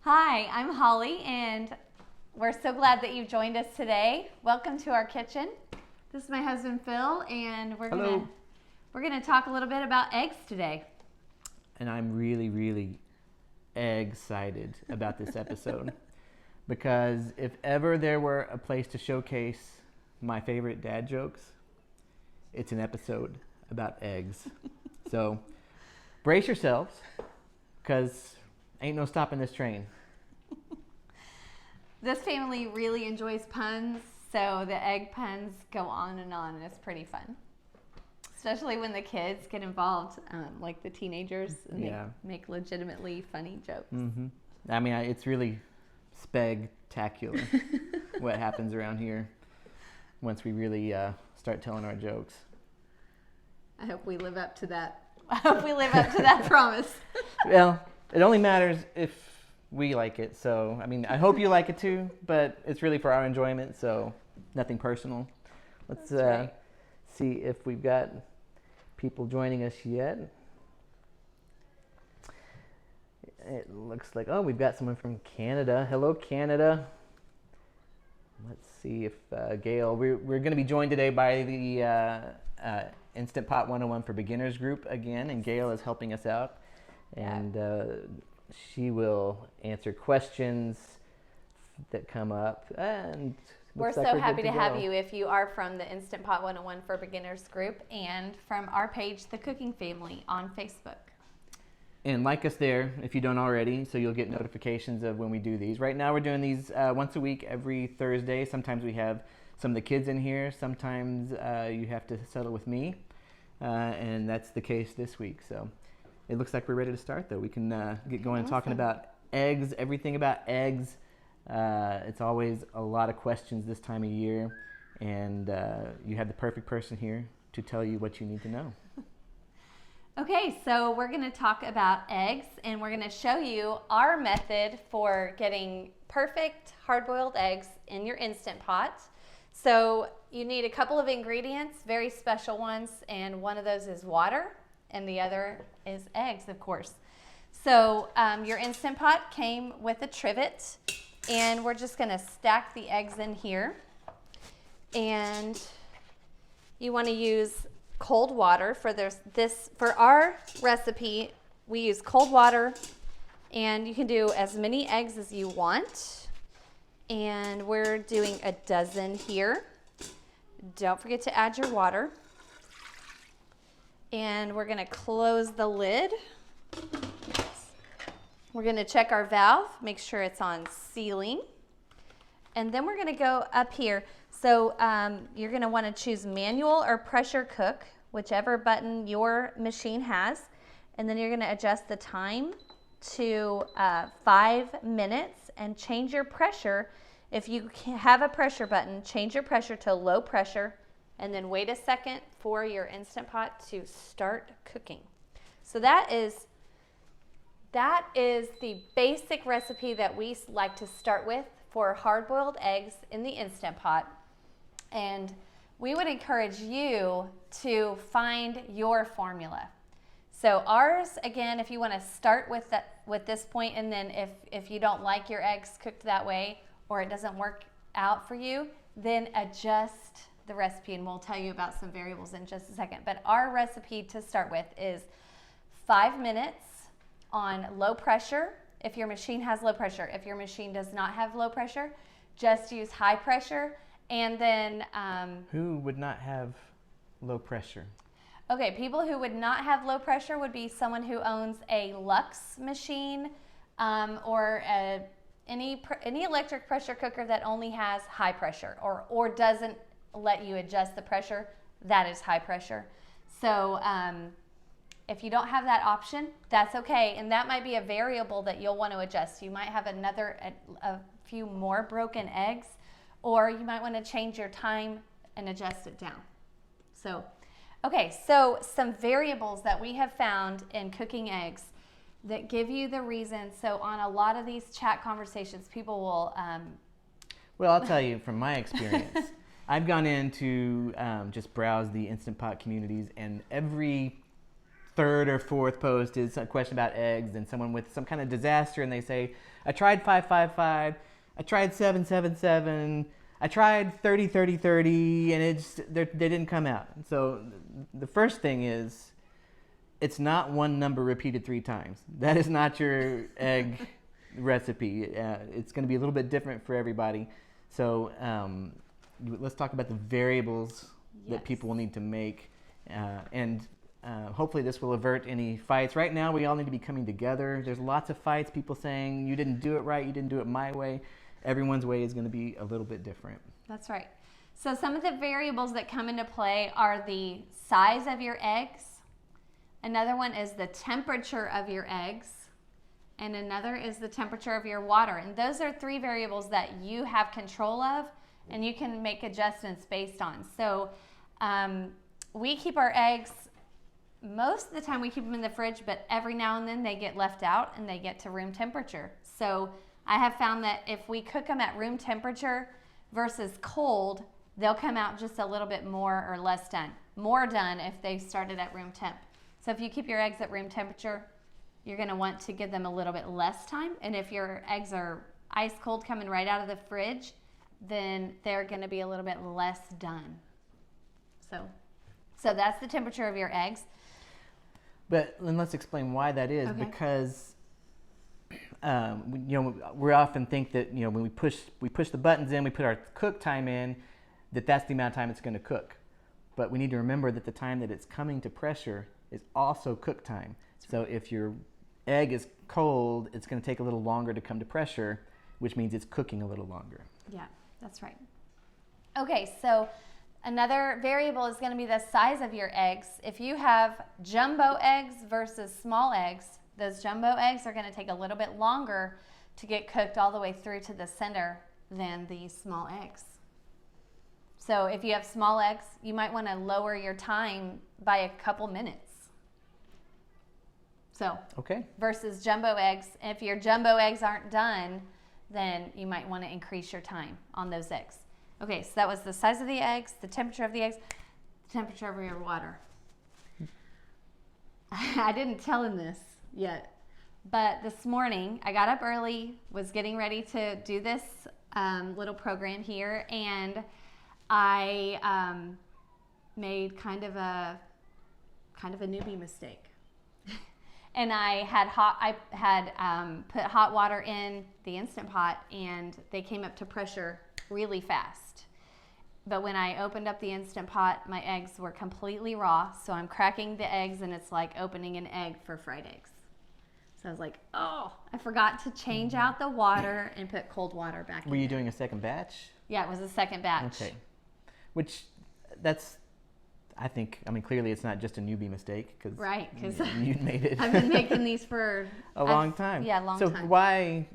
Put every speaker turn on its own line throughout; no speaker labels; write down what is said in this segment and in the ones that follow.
Hi, I'm Holly, and we're so glad that you've joined us today. Welcome to our kitchen. This is my husband Phil, and we're gonna talk a little bit about eggs today.
And I'm really excited about this episode because if ever there were a place to showcase my favorite dad jokes, it's an episode about eggs. So brace yourselves, because ain't no stopping this train.
This family really enjoys puns, so the egg puns go on, and it's pretty fun. Especially when the kids get involved, like the teenagers, and they make legitimately funny jokes.
Mm-hmm. I mean, it's really spectacular what happens around here once we really start telling our jokes.
I hope we live up to that. I hope we live up to that promise.
Well, it only matters if we like it. So, I mean, I hope you like it too, but it's really for our enjoyment, so nothing personal. Let's see if we've got people joining us yet. It looks like, we've got someone from Canada. Hello, Canada. Let's see if Gail, we're going to be joined today by the Instant Pot 101 for Beginners group again, and Gail is helping us out. And she will answer questions that come up. And
we're so happy to have you if you are from the Instant Pot 101 for Beginners group and from our page, The Cooking Family, on Facebook.
And like us there if you don't already, so you'll get notifications of when we do these. Right now we're doing these once a week, every Thursday. Sometimes we have some of the kids in here. Sometimes you have to settle with me. And that's the case this week. So it looks like we're ready to start, though. We can get going talking about eggs, everything about eggs. It's always a lot of questions this time of year, and you have the perfect person here to tell you what you need to know.
Okay, so we're going to talk about eggs, and we're going to show you our method for getting perfect hard-boiled eggs in your Instant Pot. So you need a couple of ingredients, very special ones, and one of those is water, and the other is eggs, of course. So your Instant Pot came with a trivet, and we're just going to stack the eggs in here. And you want to use cold water for this. For our recipe, we use cold water, and you can do as many eggs as you want. And we're doing a dozen here. Don't forget to add your water. And we're going to close the lid. We're going to check our valve, make sure it's on sealing. And then we're going to go up here. So you're going to want to choose manual or pressure cook, whichever button your machine has. And then you're going to adjust the time to 5 minutes and change your pressure. If you have a pressure button, change your pressure to low pressure and then wait a second for your Instant Pot to start cooking. So that is the basic recipe that we like to start with for hard-boiled eggs in the Instant Pot. And we would encourage you to find your formula. So ours, again, if you want to start with this point, and then if you don't like your eggs cooked that way or it doesn't work out for you, then adjust the recipe, and we'll tell you about some variables in just a second. But our recipe to start with is 5 minutes on low pressure if your machine has low pressure. If your machine does not have low pressure, just use high pressure. And then
who would not have low pressure?
Okay, people who would not have low pressure would be someone who owns a Lux machine or any electric pressure cooker that only has high pressure or doesn't let you adjust the pressure. That is high pressure. So if you don't have that option, that's okay. And that might be a variable that you'll want to adjust. You might have a few more broken eggs, or you might want to change your time and adjust it down. So, okay, so some variables that we have found in cooking eggs that give you the reason. So on a lot of these chat conversations, people will...
Well, I'll tell you from my experience. I've gone in to just browse the Instant Pot communities, and every third or fourth post is a question about eggs, and someone with some kind of disaster, and they say, I tried 5-5-5, I tried 7-7-7, I tried 30-30-30, and they didn't come out. So the first thing is, it's not one number repeated 3 times. That is not your egg recipe. It's going to be a little bit different for everybody. So let's talk about the variables that people will need to make, and hopefully this will avert any fights. Right now, we all need to be coming together. There's lots of fights, people saying, you didn't do it right, you didn't do it my way. Everyone's way is going to be a little bit different.
That's right. So some of the variables that come into play are the size of your eggs. Another one is the temperature of your eggs. And another is the temperature of your water. And those are 3 variables that you have control of and you can make adjustments based on. So we keep our eggs, most of the time we keep them in the fridge, but every now and then they get left out and they get to room temperature. So I have found that if we cook them at room temperature versus cold, they'll come out just a little bit more or less done. More done if they started at room temp. So if you keep your eggs at room temperature, you're going to want to give them a little bit less time. And if your eggs are ice cold coming right out of the fridge, then they're going to be a little bit less done. So that's the temperature of your eggs.
But then let's explain why that is, because we often think that when we push the buttons in, we put our cook time in, that's the amount of time it's going to cook. But we need to remember that the time that it's coming to pressure is also cook time. So if your egg is cold, it's going to take a little longer to come to pressure, which means it's cooking a little longer.
Yeah, that's right. Okay, so another variable is going to be the size of your eggs. If you have jumbo eggs versus small eggs, those jumbo eggs are going to take a little bit longer to get cooked all the way through to the center than the small eggs. So if you have small eggs, you might want to lower your time by a couple minutes. So versus jumbo eggs, if your jumbo eggs aren't done, then you might want to increase your time on those eggs. Okay, so that was the size of the eggs, the temperature of the eggs, the temperature of your water. I didn't tell him this yet, but this morning I got up early, was getting ready to do this little program here, and I made kind of a newbie mistake. And I had put hot water in the Instant Pot, and they came up to pressure really fast. But when I opened up the Instant Pot, my eggs were completely raw. So I'm cracking the eggs, and it's like opening an egg for fried eggs. So I was like, oh, I forgot to change out the water and put cold water back in.
Were you doing a second batch?
Yeah, it was a second batch.
Okay. Which, clearly it's not just a newbie mistake, because you made it.
I've been making these for
a long time.
Yeah, long time.
So why,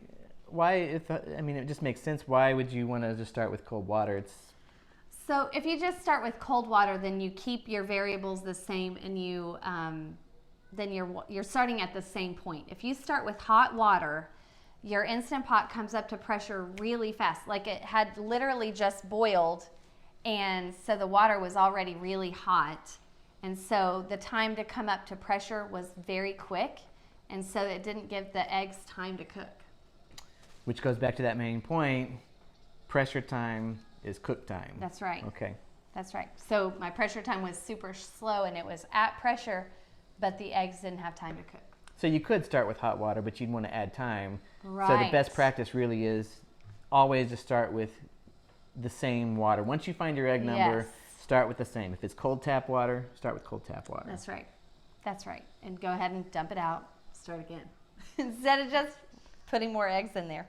it just makes sense. Why would you want to just start with cold water?
So if you just start with cold water, then you keep your variables the same, and then you're starting at the same point. If you start with hot water, your Instant Pot comes up to pressure really fast, like it had literally just boiled. And so the water was already really hot. And so the time to come up to pressure was very quick. And so it didn't give the eggs time to cook.
Which goes back to that main point. Pressure time is cook time.
That's right.
Okay.
That's right. So my pressure time was super slow, and it was at pressure, but the eggs didn't have time to cook.
So you could start with hot water, but you'd want to add time.
Right.
So the best practice really is always to start with the same water. Once you find your egg number, start with the same. If it's cold tap water, start with cold tap water.
That's right. That's right. And go ahead and dump it out. Start again. Instead of just putting more eggs in there.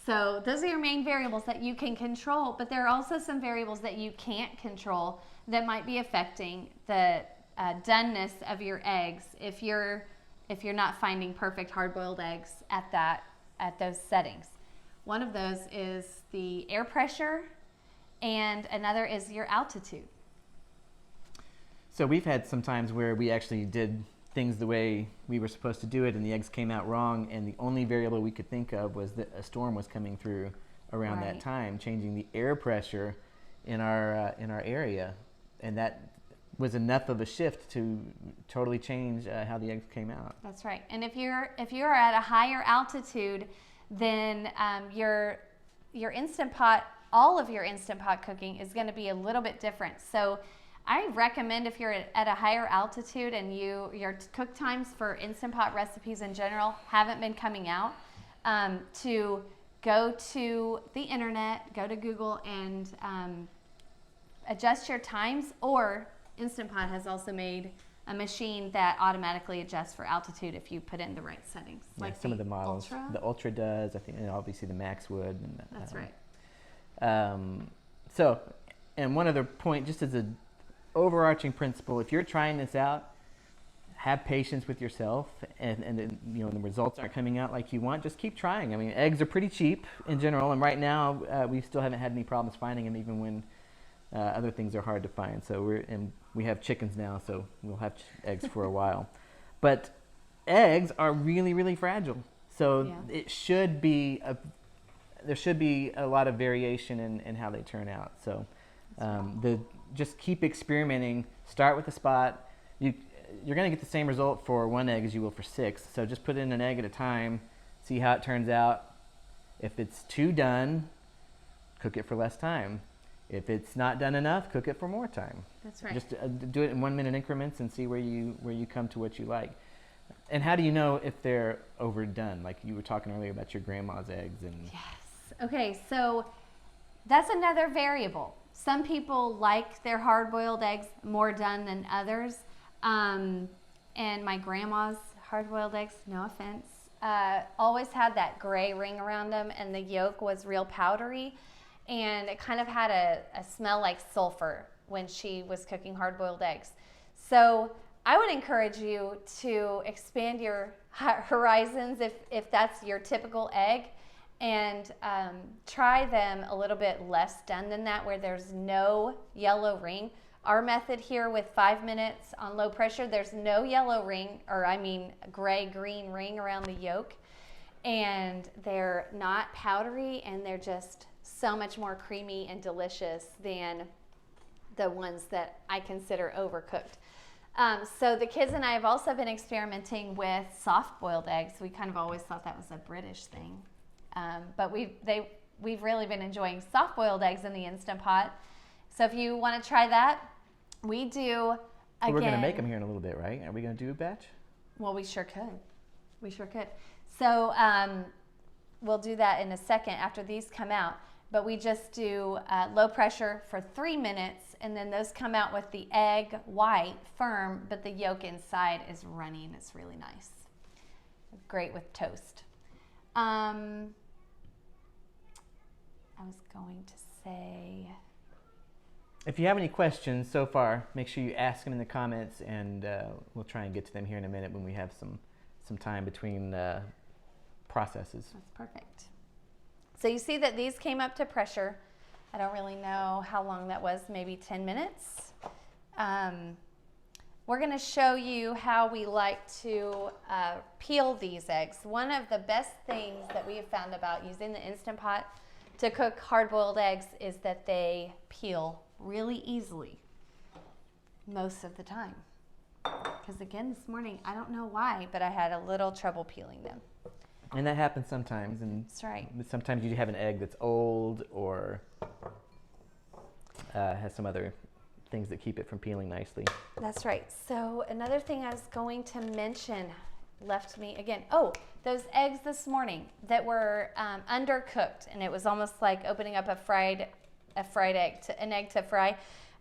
So those are your main variables that you can control, but there are also some variables that you can't control that might be affecting the doneness of your eggs if you're not finding perfect hard-boiled eggs at those settings. One of those is the air pressure, and another is your altitude.
So we've had some times where we actually did things the way we were supposed to do it, and the eggs came out wrong, and the only variable we could think of was that a storm was coming through around that time, changing the air pressure in our area, and that was enough of a shift to totally change how the eggs came out.
That's right. And if you're at a higher altitude, then your Instant Pot, all of your Instant Pot cooking is going to be a little bit different. So I recommend, if you're at a higher altitude and your cook times for Instant Pot recipes in general haven't been coming out, to go to the internet, go to Google, and adjust your times. Or Instant Pot has also made a machine that automatically adjusts for altitude if you put in the right settings.
Yeah,
like
some of the models.
Ultra.
The Ultra does, I think, and obviously the Max would. And,
That's right.
So, and one other point, just as an overarching principle, if you're trying this out, have patience with yourself, and you know, the results aren't coming out like you want, just keep trying. I mean, eggs are pretty cheap in general, and right now we still haven't had any problems finding them, even when other things are hard to find. So we have chickens now, so we'll have eggs for a while. But eggs are really, really fragile. So it should be there should be a lot of variation in how they turn out. So just keep experimenting. Start with a spot. You're going to get the same result for 1 egg as you will for 6. So just put in an egg at a time, see how it turns out. If it's too done, cook it for less time. If it's not done enough, cook it for more time.
That's right.
Just do it in 1 minute increments and see where you come to what you like. And how do you know if they're overdone? Like you were talking earlier about your grandma's eggs. And
Yes. Okay, so that's another variable. Some people like their hard-boiled eggs more done than others. And my grandma's hard-boiled eggs, no offense, always had that gray ring around them, and the yolk was real powdery, and it kind of had a smell like sulfur when she was cooking hard-boiled eggs. So I would encourage you to expand your horizons if that's your typical egg, and try them a little bit less done than that, where there's no yellow ring. Our method here with 5 minutes on low pressure, there's no yellow ring, or I mean gray-green ring around the yolk, and they're not powdery, and they're just so much more creamy and delicious than the ones that I consider overcooked. So the kids and I have also been experimenting with soft-boiled eggs. We kind of always thought that was a British thing, but we've really been enjoying soft-boiled eggs in the Instant Pot. So if you want to try that, we do.
So we're going to make them here in a little bit, right? Are we going to do a batch?
Well, we sure could. We sure could. So we'll do that in a second after these come out. But we just do low pressure for 3 minutes, and then those come out with the egg white firm, but the yolk inside is runny. It's really nice. Great with toast. I was going to say,
if you have any questions so far, make sure you ask them in the comments, and we'll try and get to them here in a minute when we have some time between processes.
That's perfect. So you see that these came up to pressure. I don't really know how long that was, maybe 10 minutes. We're going to show you how we like to peel these eggs. One of the best things that we have found about using the Instant Pot to cook hard-boiled eggs is that they peel really easily most of the time. Because again, this morning, I don't know why, but I had a little trouble peeling them.
And that happens sometimes. And
that's right.
Sometimes you have an egg that's old or has some other things that keep it from peeling nicely.
That's right. So another thing I was going to mention left me again. Oh, those eggs this morning that were undercooked, and it was almost like opening up a fried egg, an egg to fry.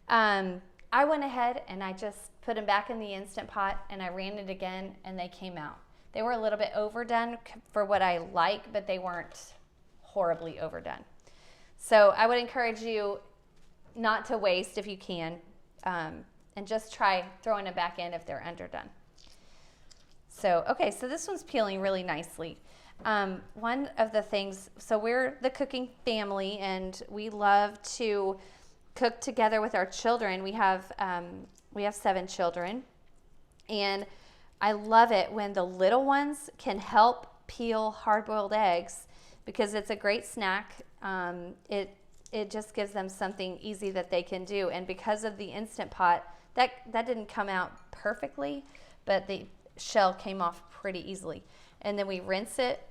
I went ahead and I just put them back in the Instant Pot, and I ran it again, and they came out. They were a little bit overdone for what I like, but they weren't horribly overdone. So I would encourage you not to waste if you can, and just try throwing it back in if they're underdone. So, okay, so this one's peeling really nicely. One of the things, so we're the cooking family, and we love to cook together with our children. We have 7 children, and I love it when the little ones can help peel hard-boiled eggs, because it's a great snack. It just gives them something easy that they can do. And because of the Instant Pot, that didn't come out perfectly, but the shell came off pretty easily. And then we rinse it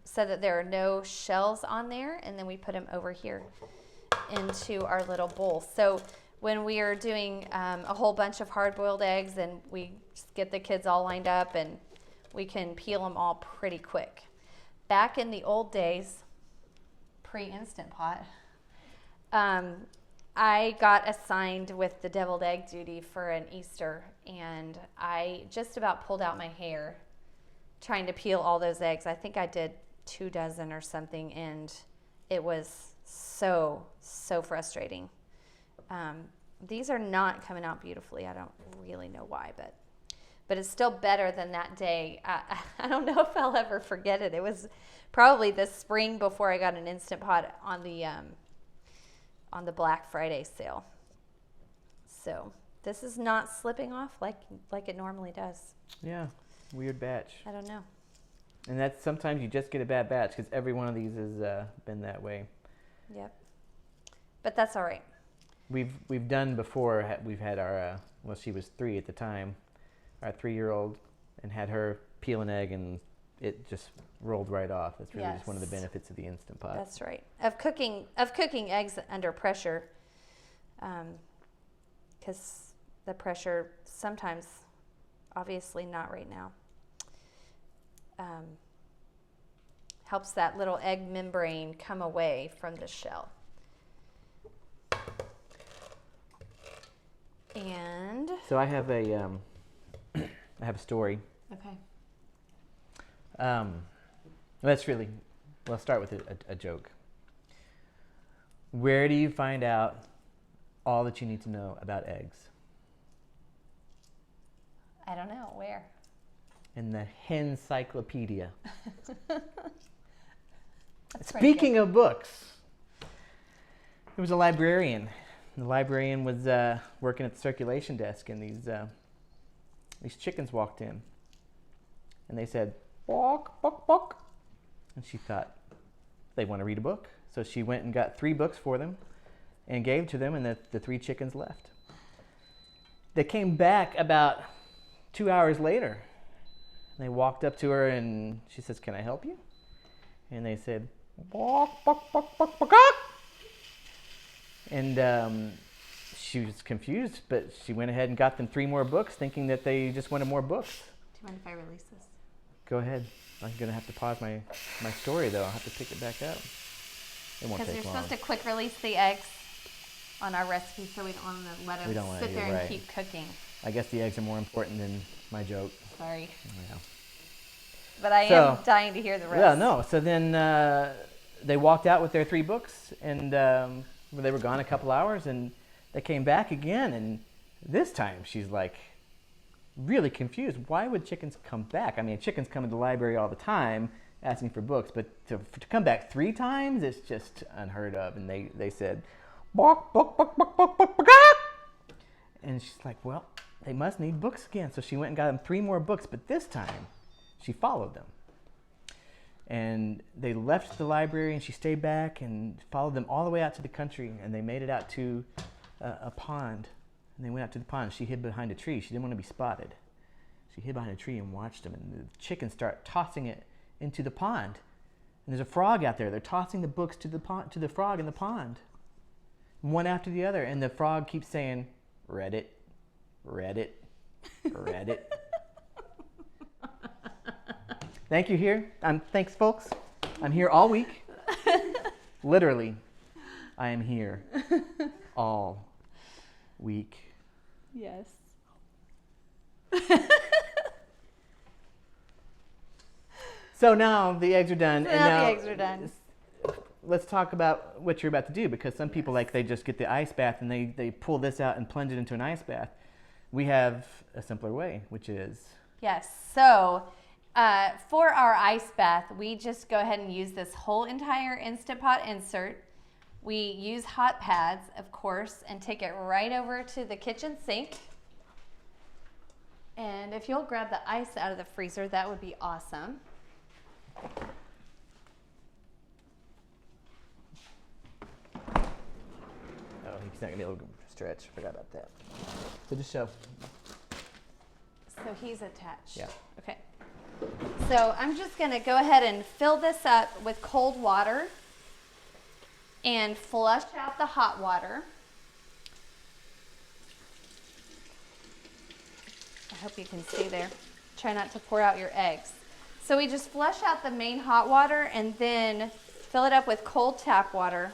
so that there are no shells on there, and then we put them over here into our little bowl. So when we are doing a whole bunch of hard-boiled eggs, and we just get the kids all lined up, and we can peel them all pretty quick. Back in the old days, pre-Instant Pot, I got assigned with the deviled egg duty for an Easter, and I just about pulled out my hair trying to peel all those eggs. I think I did 2 dozen or something, and it was so frustrating. These are not coming out beautifully. I don't really know why, but it's still better than that day. I don't know if I'll ever forget it. It was probably the spring before I got an Instant Pot on the Black Friday sale. So this is not slipping off like it normally does.
Yeah, weird batch.
I don't know.
And that's sometimes you just get a bad batch because every one of these has been that way.
Yep. But that's all right.
We've done before. We've had our well, she was 3 at the time, our 3-year-old, and had her peel an egg, and it just rolled right off. That's really just one of the benefits of the Instant Pot.
That's right. Of cooking eggs under pressure, because the pressure sometimes, obviously not right now, helps that little egg membrane come away from the shell. And
so I have a story.
okay.
Let's start with a joke. Where do you find out all that you need to know about eggs?
I don't know. Where?
In the Hencyclopedia.
That's pretty
Speaking
good.
of books, there was a librarian. The librarian was working at the circulation desk, and these chickens walked in, and they said, "Bawk, bawk, bawk." And she thought, they want to read a book. So she went and got 3 books for them and gave to them, and the 3 chickens left. They came back about 2 hours later. They walked up to her, and she says, "Can I help you?" And they said, "Bawk, bawk, bawk, bawk, bawk." And she was confused, but she went ahead and got them 3 more books, thinking that they just wanted more books.
Do you mind if I release this?
Go ahead. I'm going to have to pause my story, though. I'll have to pick it back up. It won't take long.
Because you're supposed to quick release the eggs on our recipe, so we don't want to let them sit there and keep cooking.
I guess the eggs are more important than my joke.
Sorry.
Yeah.
But I am dying to hear the rest.
Yeah, no. So then they walked out with their 3 books, and they were gone a couple hours, and they came back again, and this time she's like really confused. Why would chickens come back? I mean, chickens come to the library all the time asking for books, but to come back 3 times, it's just unheard of. And they said, "Bawk, bawk, bawk, bawk, bawk, bawk, bawk." And she's like, well, they must need books again. So she went and got them 3 more books, but this time she followed them. And they left the library, and she stayed back and followed them all the way out to the country, and they made it out to a pond. And they went out to the pond. She hid behind a tree. She didn't want to be spotted. She hid behind a tree and watched them, and the chickens start tossing it into the pond. And there's a frog out there. They're tossing the books to the frog in the pond, one after the other. And the frog keeps saying, "Read it, read it, read it." Thank you here. Thanks, folks. I'm here all week. Literally, I am here all week.
Yes.
So now the eggs are done.
So now the eggs are done.
Let's talk about what you're about to do, because some people they just get the ice bath and they pull this out and plunge it into an ice bath. We have a simpler way, which is...
Yes. So for our ice bath, we just go ahead and use this whole entire Instant Pot insert. We use hot pads, of course, and take it right over to the kitchen sink. And if you'll grab the ice out of the freezer, that would be awesome.
Oh, he's not going to be able to stretch. Forgot about that. So just show.
So he's attached.
Yeah.
Okay. So I'm just going to go ahead and fill this up with cold water and flush out the hot water. I hope you can see there. Try not to pour out your eggs. So we just flush out the main hot water and then fill it up with cold tap water.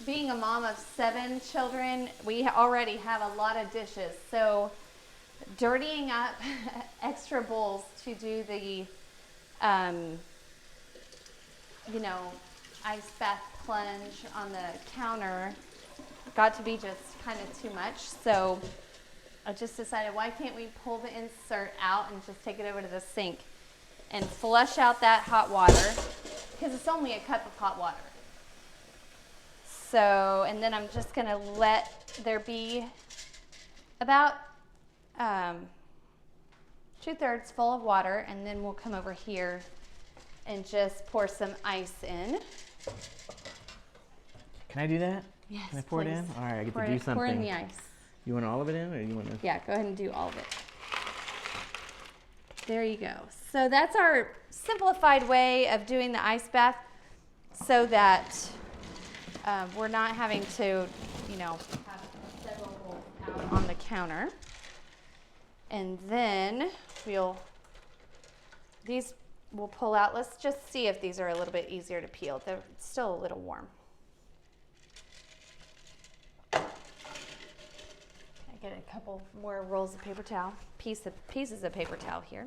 Being a mom of 7 children, we already have a lot of dishes. So dirtying up extra bowls to do the, ice bath plunge on the counter got to be just kind of too much. So I just decided, why can't we pull the insert out and just take it over to the sink and flush out that hot water, because it's only a cup of hot water. So, and then I'm just going to let there be about 2/3 full of water, and then we'll come over here and just pour some ice in.
Can I do that?
Yes,
Can I pour
please.
it in? All right, I get
Pour
to do something.
Pour in the ice.
You want all of it in, or you want to?
Yeah, go ahead and do all of it. There you go. So that's our simplified way of doing the ice bath, so that we're not having to, have several bowls out on the counter. And then these we'll pull out. Let's just see if these are a little bit easier to peel. They're still a little warm. I get a couple more rolls of paper towel, pieces of paper towel here.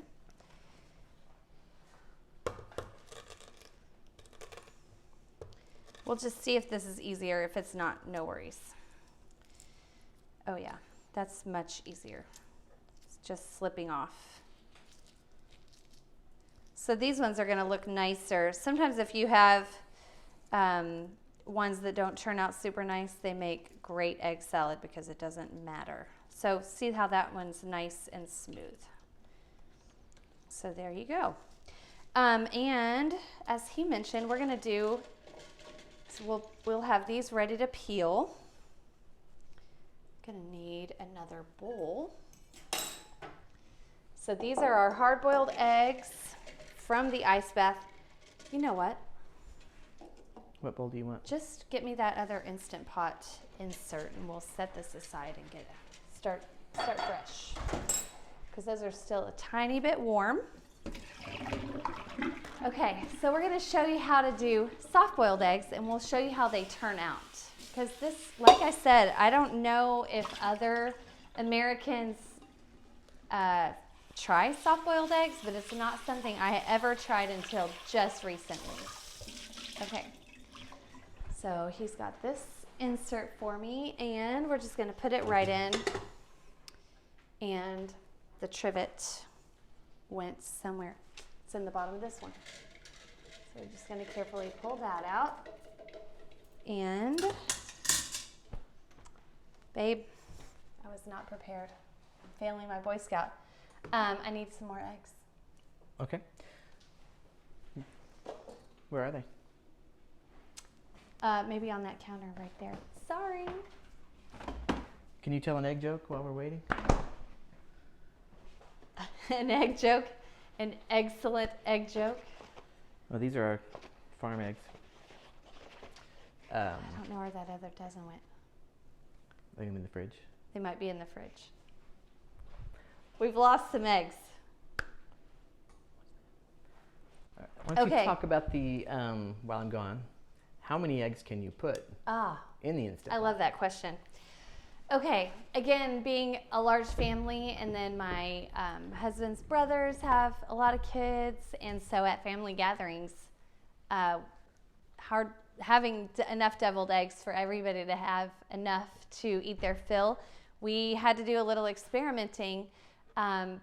We'll just see if this is easier. If it's not, no worries. Oh yeah, that's much easier. It's just slipping off. So these ones are gonna look nicer. Sometimes if you have ones that don't turn out super nice, they make great egg salad because it doesn't matter. So see how that one's nice and smooth. So there you go. And as he mentioned, we're gonna do, so we'll have these ready to peel. Gonna need another bowl. So these are our hard-boiled eggs from the ice bath. You know what?
What bowl do you want?
Just get me that other Instant Pot insert, and we'll set this aside and start fresh, because those are still a tiny bit warm. Okay, so we're going to show you how to do soft-boiled eggs, and we'll show you how they turn out. Because this, like I said, I don't know if other Americans try soft-boiled eggs, but it's not something I ever tried until just recently. Okay, so he's got this insert for me, and we're just going to put it right in. And the trivet went somewhere. It's in the bottom of this one. So we're just going to carefully pull that out. And, babe, I was not prepared. I'm failing my Boy Scout. I need some more eggs.
Okay. Where are they?
Maybe on that counter right there. Sorry.
Can you tell an egg joke while we're waiting?
An egg joke? An excellent egg joke?
Well, these are our farm eggs.
I don't know where that other dozen went.
Leave them in the fridge.
They might be in the fridge. We've lost some eggs.
Why don't you talk about the, while I'm gone, how many eggs can you put in the Instant Pot?
I love that question. Okay, again, being a large family, and then my husband's brothers have a lot of kids, and so at family gatherings, having enough deviled eggs for everybody to have enough to eat their fill, we had to do a little experimenting,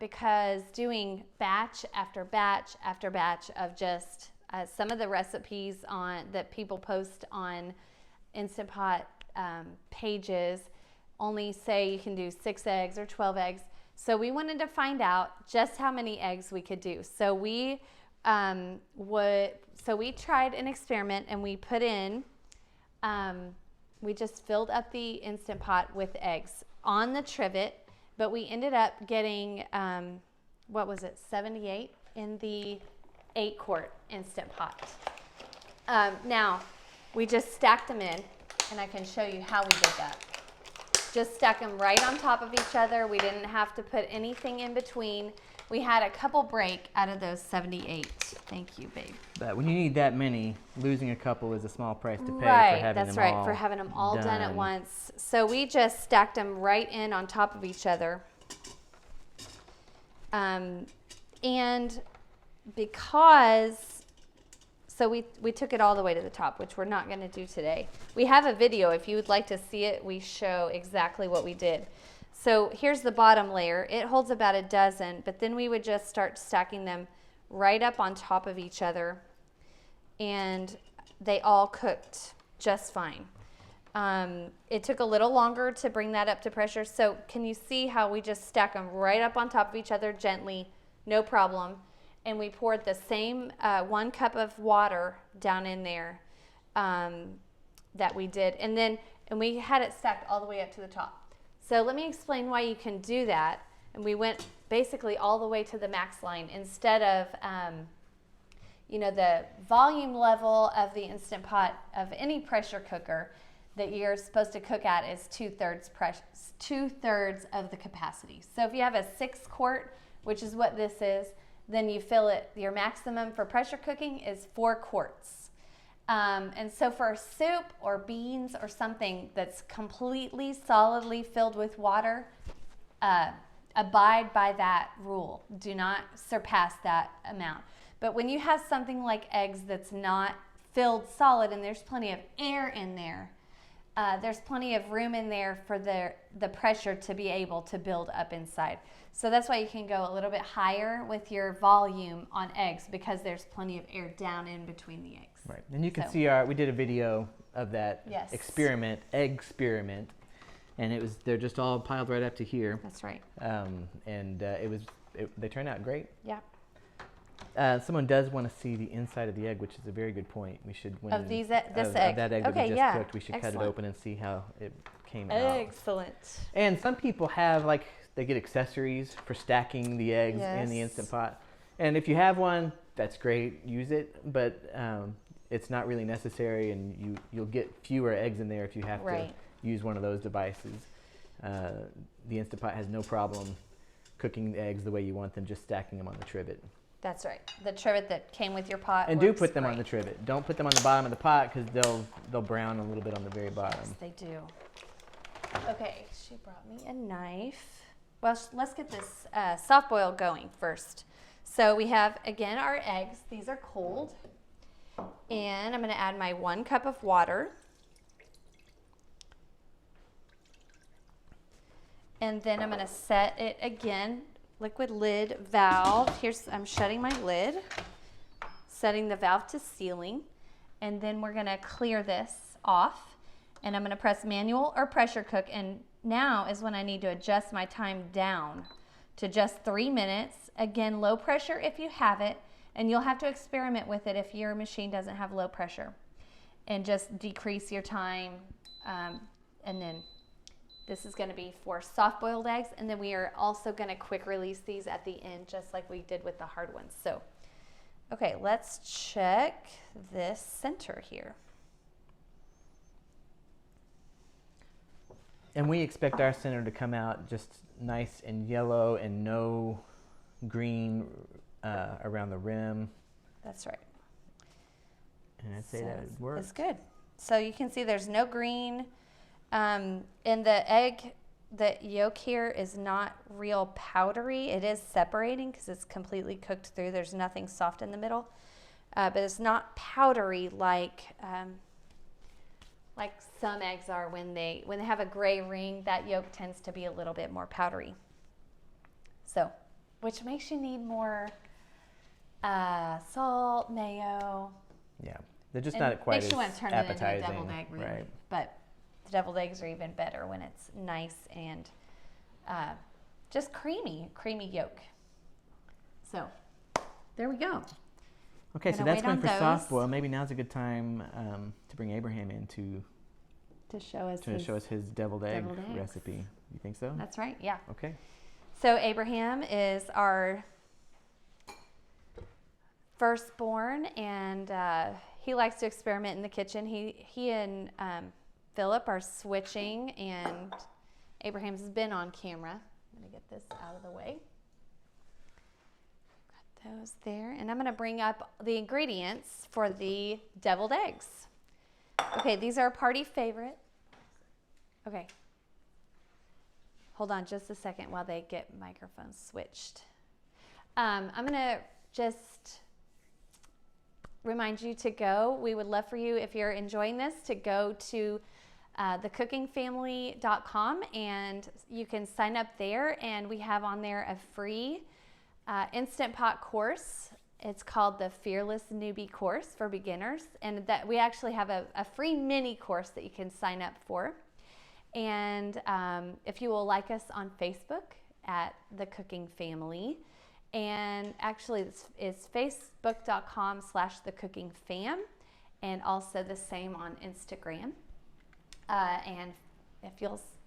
because doing batch after batch after batch of just some of the recipes that people post on Instant Pot pages only say you can do 6 eggs or 12 eggs. So we wanted to find out just how many eggs we could do. So we tried an experiment, and we put in we just filled up the Instant Pot with eggs on the trivet, but we ended up getting, what was it, 78 in the 8-quart Instant Pot. Now, we just stacked them in, and I can show you how we did that. Just stack them right on top of each other. We didn't have to put anything in between. We had a couple break out of those 78. Thank you, babe.
But when you need that many, losing a couple is a small price to pay
Right,
for having
that's
them
right,
all
for having them all done at
done.
once. So we just stacked them right in on top of each other. And because, so we took it all the way to the top, which we're not going to do today. We have a video. If you would like to see it, we show exactly what we did. So here's the bottom layer. It holds about a dozen, but then we would just start stacking them right up on top of each other, and they all cooked just fine. It took a little longer to bring that up to pressure. So can you see how we just stack them right up on top of each other gently, no problem. And we poured the same 1 cup of water down in there that we did. And we had it stacked all the way up to the top. So let me explain why you can do that. And we went basically all the way to the max line instead of, the volume level of the Instant Pot of any pressure cooker that you're supposed to cook at is 2/3 of the capacity. So if you have a 6-quart, which is what this is, then you fill it, your maximum for pressure cooking is 4 quarts. And so for soup or beans or something that's completely solidly filled with water, abide by that rule. Do not surpass that amount. But when you have something like eggs that's not filled solid and there's plenty of air in there, there's plenty of room in there for the pressure to be able to build up inside. So that's why you can go a little bit higher with your volume on eggs, because there's plenty of air down in between the eggs.
Right, and you can
So-
see we did a video of that
Yes.
egg experiment, and they're just all piled right up to here.
That's right.
They turned out great.
Yeah.
Someone does want to see the inside of the egg, which is a very good point. We should
Of this
of
egg.
that egg
Okay,
that we just
yeah.
cooked. We should cut it
Excellent.
open and see how it came out.
Excellent.
And some people have they get accessories for stacking the eggs in the
Yes.
Instant Pot. And if you have one, that's great. Use it, but it's not really necessary, and you'll get fewer eggs in there if you have
Right.
to use one of those devices. The Instant Pot has no problem cooking the eggs the way you want them, just stacking them on the trivet.
That's right. The trivet that came with your pot.
And do
works
put them on
great.
the trivet. Don't put them on the bottom of the pot, because they'll brown a little bit on the very bottom.
Yes, they do. Okay, she brought me a knife. Well, let's get this soft-boiled going first. So we have, again, our eggs. These are cold. And I'm going to add my 1 cup of water. And then I'm going to set it again, liquid lid valve. I'm shutting my lid, setting the valve to sealing. And then we're going to clear this off. And I'm going to press manual or pressure cook. And now is when I need to adjust my time down to just 3 minutes. Again, low pressure if you have it. And you'll have to experiment with it if your machine doesn't have low pressure. And just decrease your time. And then this is going to be for soft-boiled eggs. And then we are also going to quick release these at the end, just like we did with the hard ones. So, okay, let's check this center here.
And we expect our center to come out just nice and yellow and no green around the rim.
That's right.
And I'd say that would work.
It's good. So you can see there's no green. And the egg, the yolk here is not real powdery. It is separating because it's completely cooked through. There's nothing soft in the middle. But it's not powdery like some eggs are when they have a gray ring. That yolk tends to be a little bit more powdery. So, which makes you need more salt, mayo.
Yeah, they're just
And
not quite
makes
as
you want to turn
appetizing.
it into a deviled egg, really.
Right.
But the deviled eggs are even better when it's nice and just creamy yolk. So there we go.
Okay, so
Gonna
that's
wait
going for
on
soft
those.
boil. Maybe now's a good time to bring Abraham in to
show us
show us his deviled egg
deviled eggs.
recipe. You think so?
That's right, yeah.
Okay.
So Abraham is our firstborn, and he likes to experiment in the kitchen. He and Philip are switching, and Abraham's been on camera. I'm going to get this out of the way. Got those there. And I'm going to bring up the ingredients for the deviled eggs. Okay, these are a party favorite. Okay. Hold on just a second while they get microphones switched. I'm going to just remind you to go. We would love for you, if you're enjoying this, to go to thecookingfamily.com, and you can sign up there, and we have on there a free Instant Pot course. It's called the Fearless Newbie Course for beginners, and that we actually have a free mini course that you can sign up for. And if you will like us on Facebook at The Cooking Family, and actually it's facebook.com/thecookingfam, and also the same on Instagram. And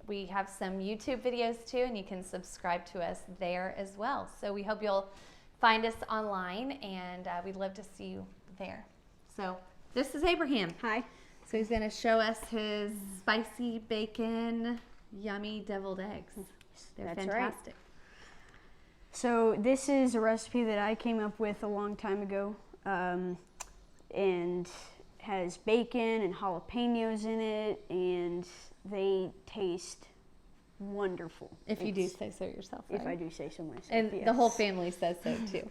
we have some YouTube videos too, and you can subscribe to us there as well. So we hope you'll find us online, and we'd love to see you there. So this is Abraham.
Hi.
So he's going to show us his spicy bacon, yummy deviled eggs. They're
That's
fantastic.
right. So this is a recipe that I came up with a long time ago, and has bacon and jalapenos in it, and they taste wonderful.
If you do say so yourself, right?
If I do say so myself.
And
yes.
the whole family says so too.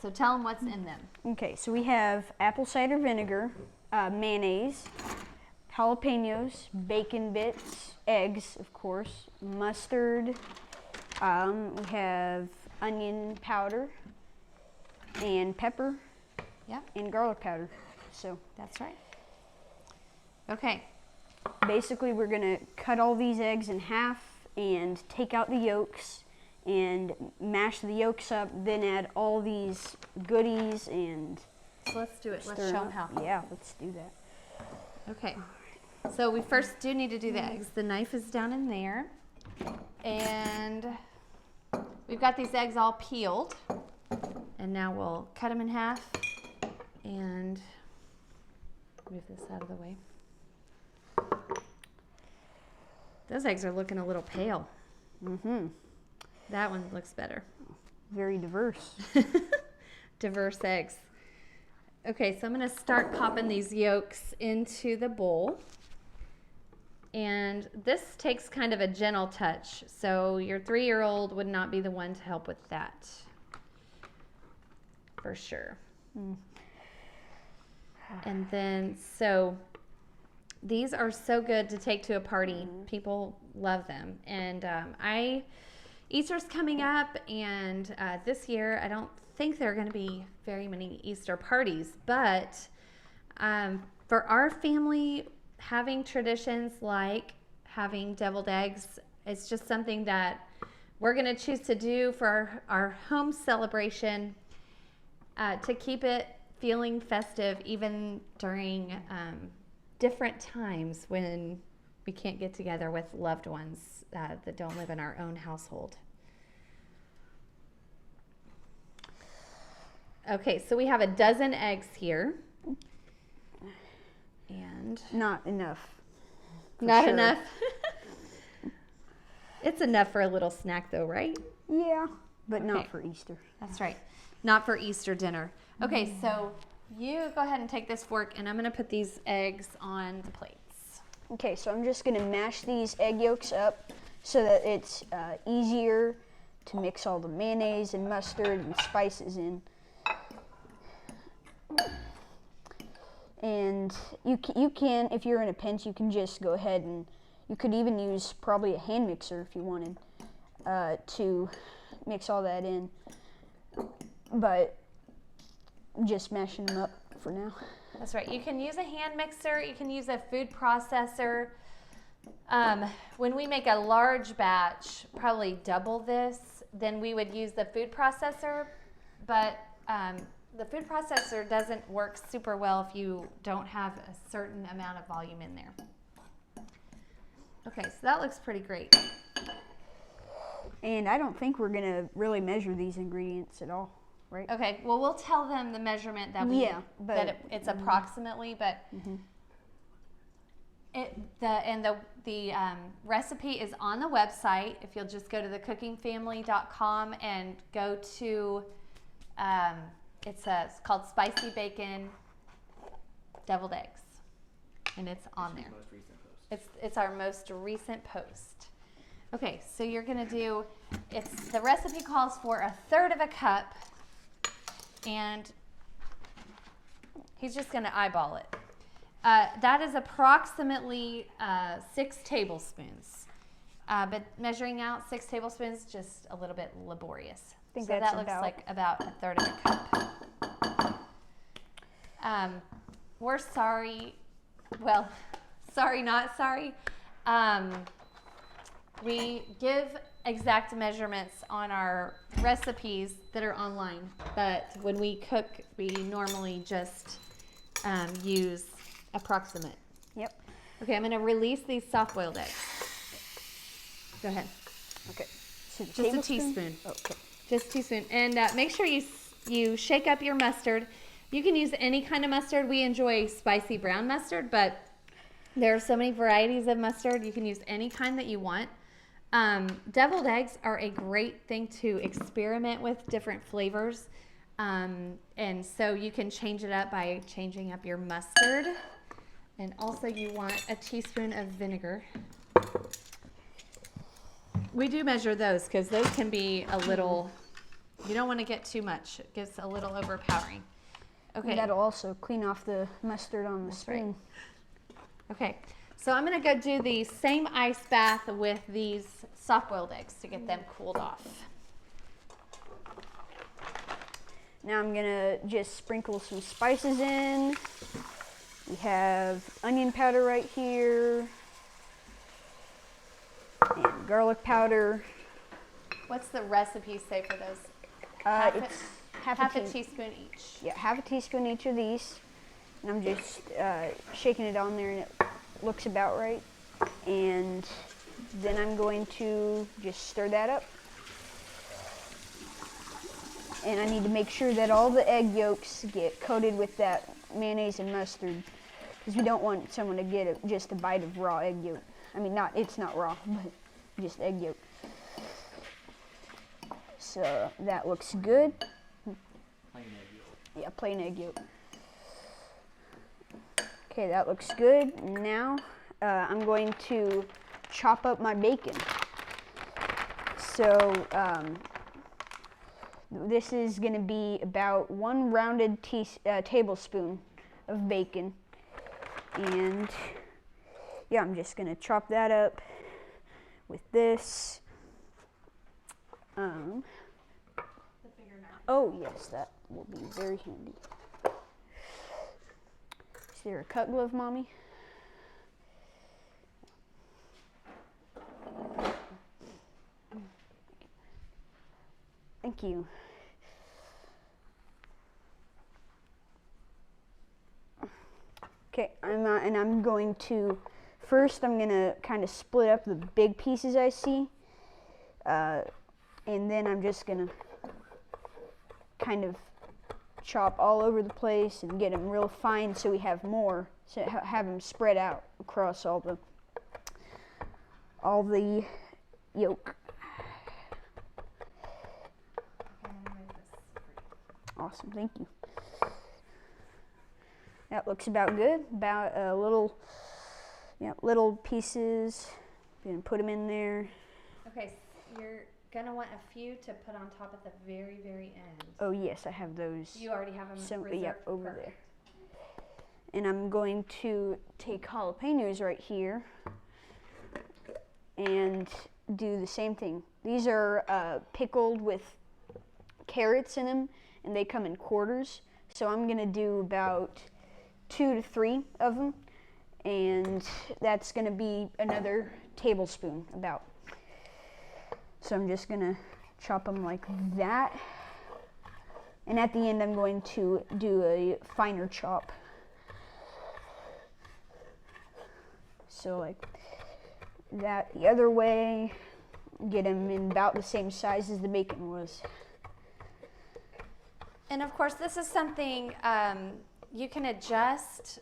So tell them what's in them.
Okay, so we have apple cider vinegar, mayonnaise, jalapenos, bacon bits, eggs, of course, mustard. We have onion powder and pepper.
Yeah,
and garlic powder. So
that's right. Okay.
basically we're gonna cut all these eggs in half and take out the yolks and mash the yolks up, then add all these goodies and
So let's do it. Let's
stir
show
'em
them how.
up. Yeah, let's do that.
Okay. So we first do need to do the eggs. The knife is down in there. And we've got these eggs all peeled. And now we'll cut them in half and move this out of the way. Those eggs are looking a little pale.
Mm-hmm.
That one looks better.
Very diverse.
Diverse eggs. Okay, so I'm going to start popping these yolks into the bowl. And this takes kind of a gentle touch, so your 3-year-old would not be the one to help with that. For sure. And then, so these are so good to take to a party. People love them. And Easter's coming up, and this year I don't think there are going to be very many Easter parties, but for our family, having traditions like having deviled eggs, it's just something that we're going to choose to do for our home celebration to keep it feeling festive even during different times when we can't get together with loved ones that don't live in our own household. Okay, so we have a dozen eggs here. And
Not enough.
not
sure.
enough. It's enough for a little snack though, right?
Yeah, but
Okay.
not for Easter.
That's right. Not for Easter dinner. Okay, so you go ahead and take this fork, and I'm going to put these eggs on the plates.
Okay, so I'm just gonna mash these egg yolks up so that it's easier to mix all the mayonnaise and mustard and spices in. And you can, if you're in a pinch, you can just go ahead and you could even use probably a hand mixer if you wanted to mix all that in. But just mashing them up for now.
That's right. You can use a hand mixer. You can use a food processor. When we make a large batch, probably double this, then we would use the food processor. But the food processor doesn't work super well if you don't have a certain amount of volume in there. Okay, so that looks pretty great.
And I don't think we're gonna really measure these ingredients at all, right?
Okay, well, we'll tell them the measurement that it's approximately, but the recipe is on the website. If you'll just go to thecookingfamily.com and go to it's called Spicy Bacon Deviled Eggs, and it's on there.
Most recent post.
It's our most recent post. Okay, so you're gonna do, the recipe calls for 1/3 cup, and he's just gonna eyeball it. That is approximately 6 tablespoons, but measuring out 6 tablespoons just a little bit laborious.
I think
so
that's
that looks
about
like about 1/3 cup. We're sorry. Well, sorry, not sorry. We give exact measurements on our recipes that are online, but when we cook, we normally just use approximate.
Yep.
Okay, I'm going to release these soft-boiled eggs. Go ahead.
Okay. So
Just a teaspoon.
Okay.
Just a teaspoon. And make sure you shake up your mustard. You can use any kind of mustard. We enjoy spicy brown mustard, but there are so many varieties of mustard. You can use any kind that you want. Deviled eggs are a great thing to experiment with different flavors. And so you can change it up by changing up your mustard. And also you want a teaspoon of vinegar. We do measure those because those can be a little, you don't want to get too much. It gets a little overpowering. Okay.
That'll also clean off the mustard on the
That's
spoon.
right. Okay, so I'm going to go do the same ice bath with these soft-boiled eggs to get them cooled off.
Now I'm gonna just sprinkle some spices in. We have onion powder right here, and garlic powder.
What's the recipe say for those?
It's
half a teaspoon each.
Yeah, half a teaspoon each of these. And I'm just shaking it on there, and it looks about right. And then I'm going to just stir that up. And I need to make sure that all the egg yolks get coated with that mayonnaise and mustard, because we don't want someone to get just a bite of raw egg yolk. I mean, it's not raw, but just egg yolk. So that looks good.
Plain egg yolk.
Yeah, plain egg yolk. Okay, that looks good. Now I'm going to chop up my bacon. So this is going to be about 1 rounded tablespoon of bacon. And yeah, I'm just going to chop that up with this. Oh yes, that will be very handy. Is there a cut glove, Mommy? Thank you. Okay, I'm going to, first I'm going to kind of split up the big pieces I see, and then I'm just going to kind of chop all over the place and get them real fine so we have more, so have them spread out across all the yolk. Awesome, thank you. That looks about good. About a little pieces. You're gonna put them in there.
Okay, so you're gonna want a few to put on top at the very, very end.
Oh yes, I have those.
You already have them reserved?
Yeah, over
Perfect.
there. And I'm going to take jalapenos right here and do the same thing. These are pickled with carrots in them, and they come in quarters. So I'm gonna do about 2 to 3 of them, and that's gonna be another tablespoon about. So I'm just gonna chop them like that. And at the end, I'm going to do a finer chop. So like that the other way, get them in about the same size as the bacon was.
And of course, this is something you can adjust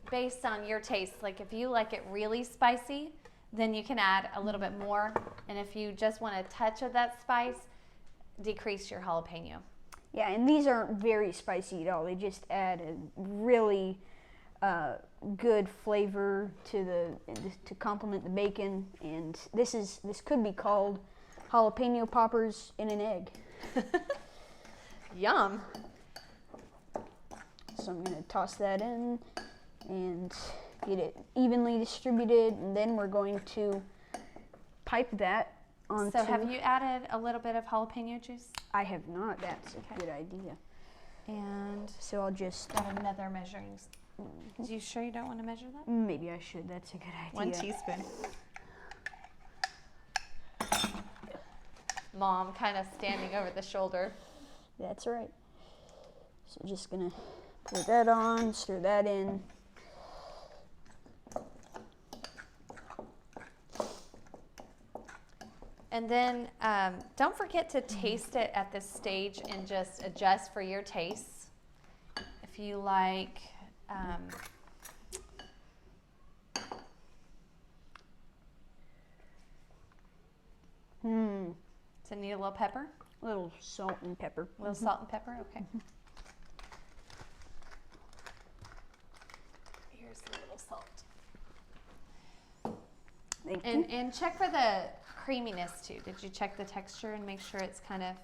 based on your taste. Like if you like it really spicy, then you can add a little bit more. And if you just want a touch of that spice, decrease your jalapeno.
Yeah, and these aren't very spicy at all. They just add a really good flavor to complement the bacon. And this could be called jalapeno poppers in an egg.
Yum.
So I'm gonna toss that in and get it evenly distributed, and then we're going to pipe that onto.
So have you added a little bit of jalapeno juice?
I have not. That's a good idea.
And
So I'll just.
got another measuring. Are you sure you don't want to measure that?
Maybe I should. That's a good idea.
1 teaspoon. Mom kind of standing over the shoulder.
That's right. So just gonna pour that on, stir that in.
And then don't forget to taste it at this stage and just adjust for your tastes. If you like to need a little pepper,
A little salt and pepper.
a little salt and pepper, okay. Here's a little salt.
Thank you.
And check for the creaminess too. Did you check the texture and make sure it's kind of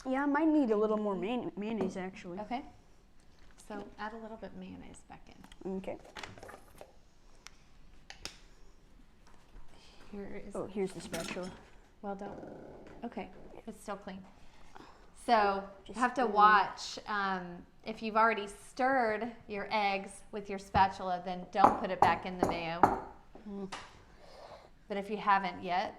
Yeah, I might need a little more mayonnaise actually.
okay? So add a little bit mayonnaise back in.
Okay.
Here is
Here's the spatula.
well done. Okay, it's still clean. So you
Just
have to watch. If you've already stirred your eggs with your spatula, then don't put it back in the mayo. But if you haven't yet,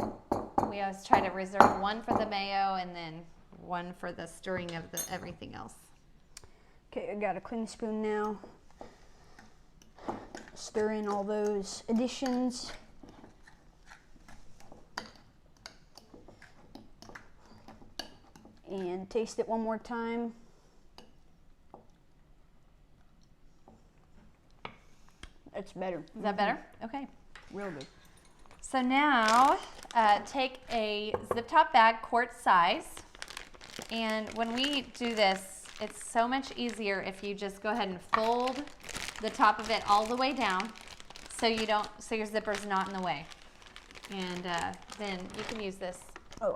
we always try to reserve one for the mayo and then one for the stirring of the everything else.
Okay, I got a clean spoon now. Stir in all those additions. And taste it one more time. That's better.
Is that better? Okay.
Real good.
So now take a zip top bag, quart size, and when we do this, it's so much easier if you just go ahead and fold the top of it all the way down, so your zipper's not in the way, and then you can use this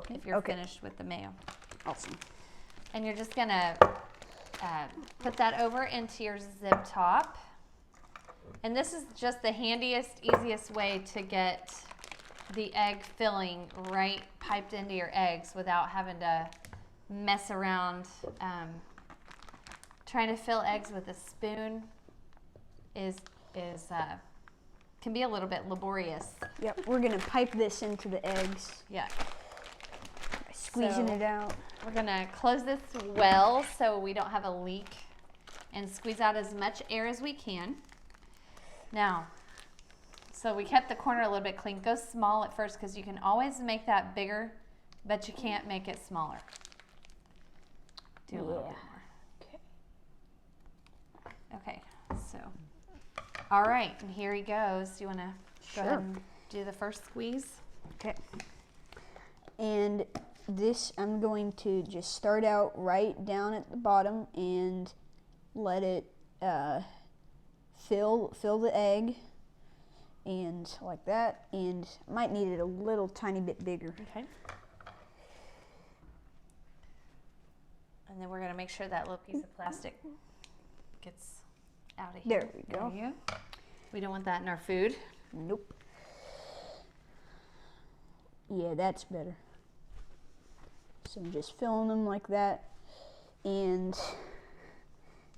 if you're finished with the mayo.
Awesome.
And you're just gonna put that over into your zip top, and this is just the handiest, easiest way to get the egg filling right piped into your eggs without having to mess around. Trying to fill eggs with a spoon can be a little bit laborious.
Yep, we're gonna pipe this into the eggs.
Yeah.
By squeezing it out.
We're gonna close this well so we don't have a leak and squeeze out as much air as we can. Now, so we kept the corner a little bit clean. Go small at first because you can always make that bigger, but you can't make it smaller. Do a little bit more. Okay, so, all right, and here he goes. Do you want to go ahead and do the first squeeze?
Okay. And this, I'm going to just start out right down at the bottom and let it fill the egg, and like that. And might need it a little tiny bit bigger.
Okay. And then we're going to make sure that little piece of plastic gets out of here.
There we go.
There you go. We don't want that in our food.
Nope. Yeah, that's better. So I'm just filling them like that, and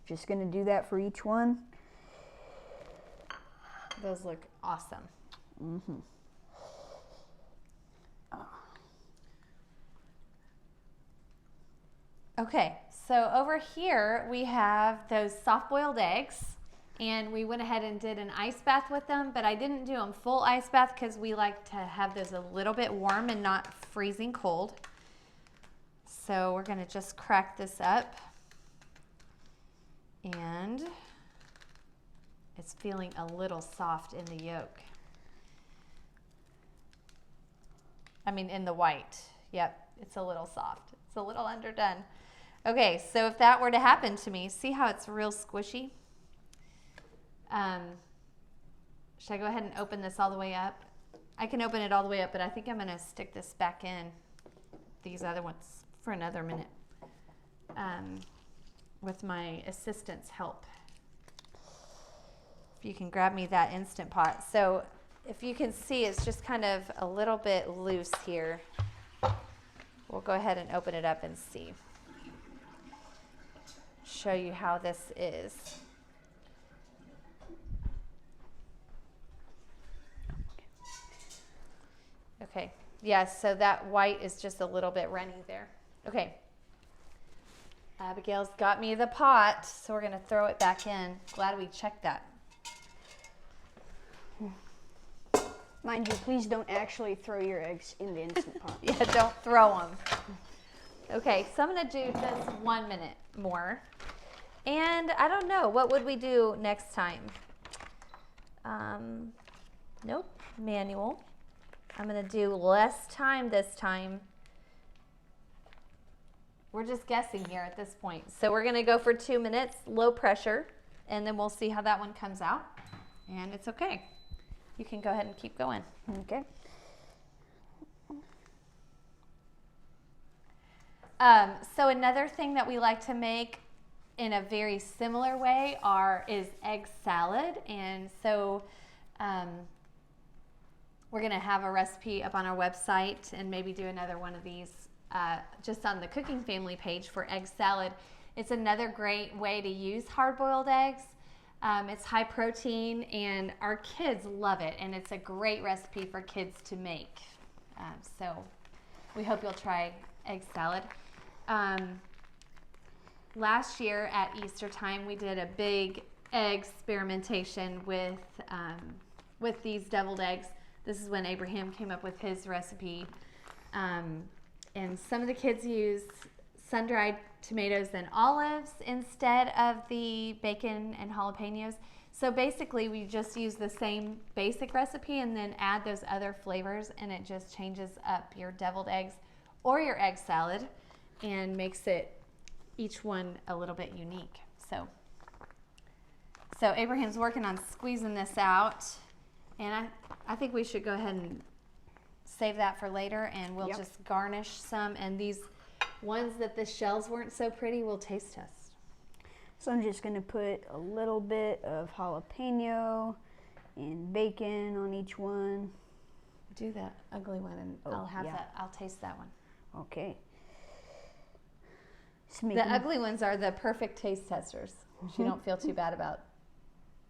just gonna do that for each one.
Those look awesome.
Mm-hmm.
Okay, So over here we have those soft-boiled eggs, and we went ahead and did an ice bath with them, but I didn't do them full ice bath because we like to have those a little bit warm and not freezing cold. So we're gonna just crack this up, and it's feeling a little soft in the yolk. I mean, in the white. Yep, it's a little soft. It's a little underdone. Okay, so if that were to happen to me, see how it's real squishy? Should I go ahead and open this all the way up? I can open it all the way up, but I think I'm gonna stick this back in, these other ones, for another minute, with my assistant's help. If you can grab me that Instant Pot. So if you can see, it's just kind of a little bit loose here. We'll go ahead and open it up and see. Show you how this is. Okay, yeah, so that white is just a little bit runny there. Okay, Abigail's got me the pot, so we're gonna throw it back in. Glad we checked that.
Mind you, please don't actually throw your eggs in the Instant Pot.
Yeah, don't throw them. Okay, so I'm gonna do this 1 minute more. And I don't know, what would we do next time? Nope, manual. I'm gonna do less time this time. We're just guessing here at this point. So we're gonna go for 2 minutes, low pressure, and then we'll see how that one comes out. And it's okay. You can go ahead and keep going.
Okay.
So another thing that we like to make in a very similar way is egg salad. And so we're gonna have a recipe up on our website and maybe do another one of these just on the Cooking Family page for egg salad. It's another great way to use hard-boiled eggs. It's high protein and our kids love it, and it's a great recipe for kids to make. So we hope you'll try egg salad. Last year at Easter time, we did a big egg experimentation with these deviled eggs. This is when Abraham came up with his recipe. And some of the kids used sun-dried tomatoes and olives instead of the bacon and jalapenos. So basically we just use the same basic recipe and then add those other flavors, and it just changes up your deviled eggs or your egg salad and makes it each one a little bit unique. So Abraham's working on squeezing this out, and I think we should go ahead and save that for later, and we'll just garnish some, and these ones that the shells weren't so pretty, we'll taste test.
So I'm just gonna put a little bit of jalapeno and bacon on each one.
Do that ugly one, and I'll taste that one.
Okay.
The ugly ones are the perfect taste testers. You don't feel too bad about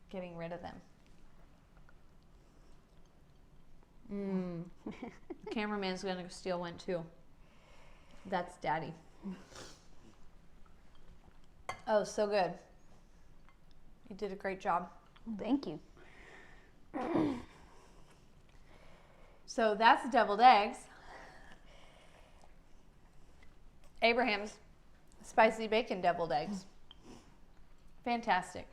getting rid of them. The cameraman's gonna steal one too. That's Daddy. Oh, so good. You did a great job.
Thank you.
So that's deviled eggs. Abraham's spicy bacon deviled eggs. Fantastic.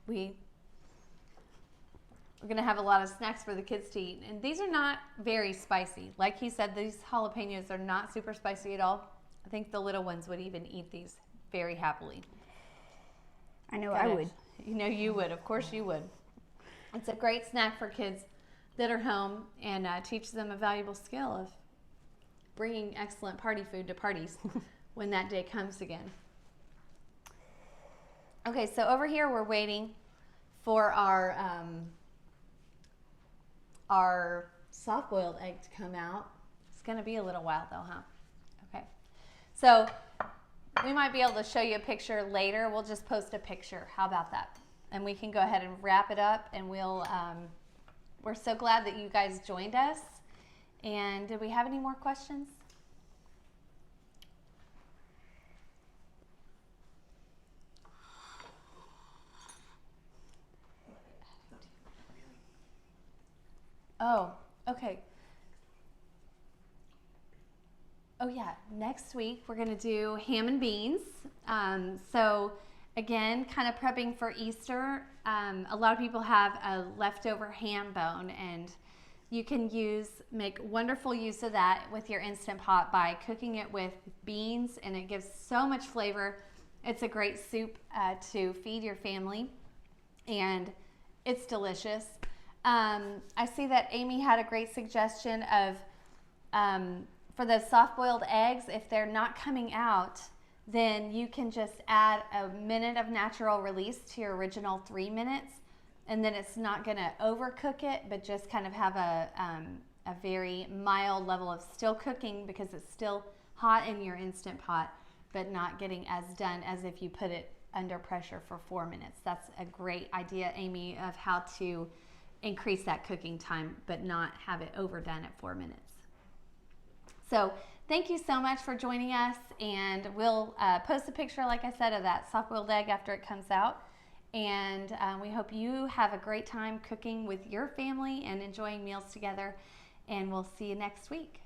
We're gonna have a lot of snacks for the kids to eat, and these are not very spicy. Like he said, these jalapenos are not super spicy at all. I think the little ones would even eat these very happily.
I know I would.
You know you would. Of course you would. It's a great snack for kids that are home, and teaches them a valuable skill of bringing excellent party food to parties when that day comes again. Okay, so over here we're waiting for our soft-boiled egg to come out. It's gonna be a little while though, huh? Okay, so we might be able to show you a picture later. We'll just post a picture. How about that? and we can go ahead and wrap it up. And we're so glad that you guys joined us. And did we have any more questions? Oh, okay. Oh yeah, next week we're gonna do ham and beans. So again, kind of prepping for Easter. A lot of people have a leftover ham bone, and you can make wonderful use of that with your Instant Pot by cooking it with beans, and it gives so much flavor. It's a great soup to feed your family, and it's delicious. I see that Amy had a great suggestion of for the soft-boiled eggs. If they're not coming out, then you can just add a minute of natural release to your original 3 minutes, and then it's not going to overcook it, but just kind of have a very mild level of still cooking because it's still hot in your Instant Pot, but not getting as done as if you put it under pressure for 4 minutes. That's a great idea, Amy, of how to increase that cooking time, but not have it overdone at 4 minutes. So thank you so much for joining us, and we'll post a picture, like I said, of that soft-boiled egg after it comes out. And we hope you have a great time cooking with your family and enjoying meals together, and we'll see you next week.